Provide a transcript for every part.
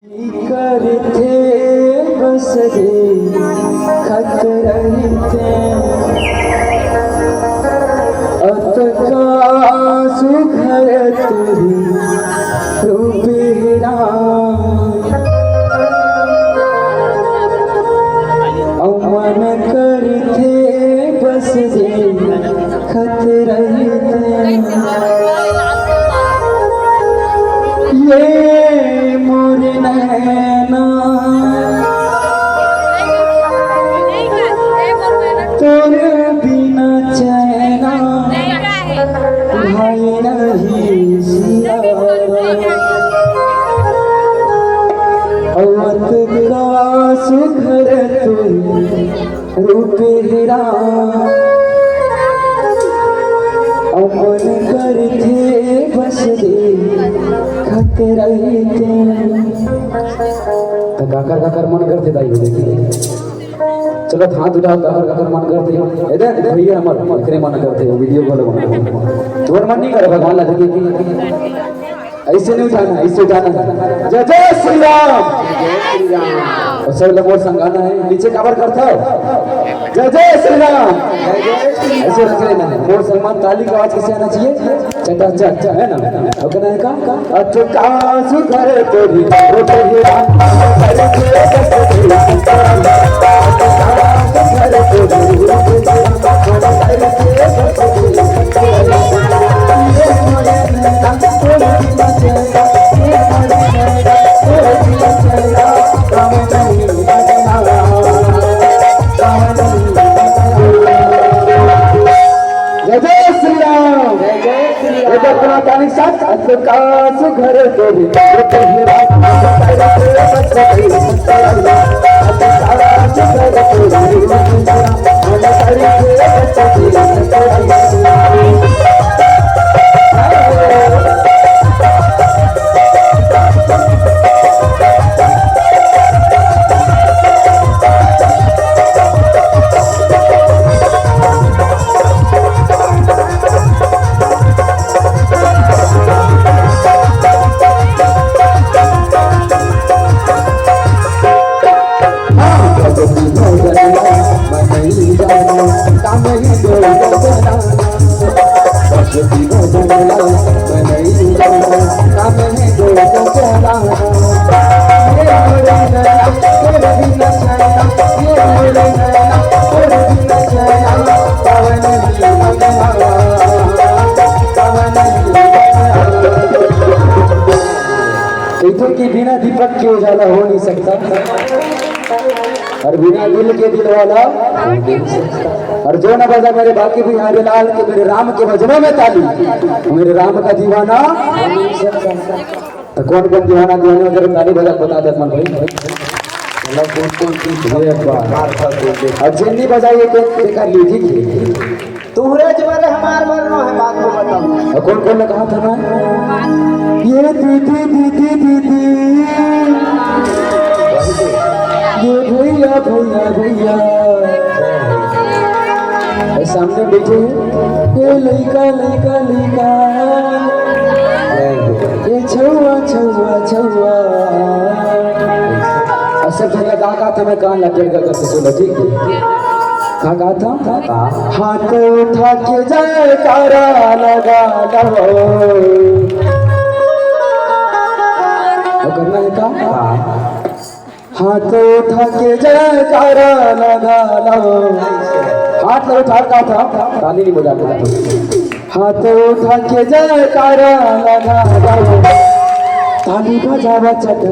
करते बस रे खत रहते अतका सुघर तुरी रूपेरा अमन करते बस रे खत रहते ये मोर नैना तोरे बिना चैना भाई नहीं सिया अवत का सुघर तुम रूपेरा अमन करते बस रे खत रहते तो गाकर मन करते दाई देखिए चलो हाथ उठाओ गाकर मन करते इधर भैया हमारे करे मन करते वीडियो कॉल तुम्हारा मन नहीं करे भगवान लगे कि ऐसे नहीं उठाना ऐसे उठाना जय जय श्री राम और सब लोग और संगाना है नीचे कवर करता हो जय जय श्री राम ऐसे रख लेना है और सलमान ताली का आवाज कैसे आना चाहिए चटा चटा है ना और कहना है का अटका सुघर तोरी रोटे राम करे घर तोरी कि बिना दीपक के उजाला हो नहीं सकता और बिना दिल के दिल वाला और जो न बजा मेरे बाकी भी हरे लाल के मेरे राम के भजनों में ताली मेरे राम का दीवाना तो कौन कौन दीवाना दीवाना अगर ताली बजा बता दे मन भाई और जिन्नी बजाइए तो कर लीजिए तुम्हारे जमाने हमार मरनो है बात को बताओ और कौन कौन ने कहा था ना ये दीदी दीदी दीदी ये भैया भैया भैया सामने बैठे ये लइका लइका लइका ये छुआ छुआ छुआ सब जगह गा था मैं कान लपेट कर सुनो ठीक है कहा था हाथ उठा के जयकारा लगा लो करना है का हाथ उठा के जयकारा लगा लो हाथ उठा का था ताली नहीं बजा हाथ उठा के जयकारा लगा लो ताली बजावा चट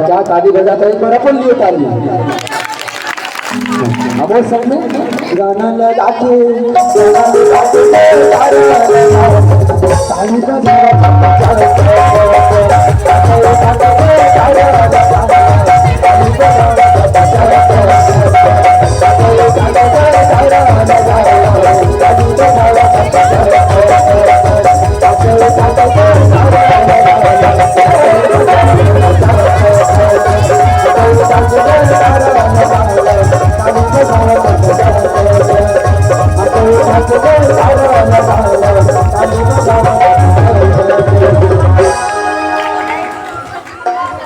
क्या ताली बजाता है एक बार अपन लिए ताली अब वो सब में गाना लगा के ताली बजा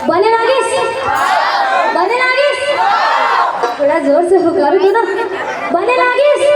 बने नागिस, बने नागिस, थोड़ा जोर से पुकारो तो ना, बने नागिस।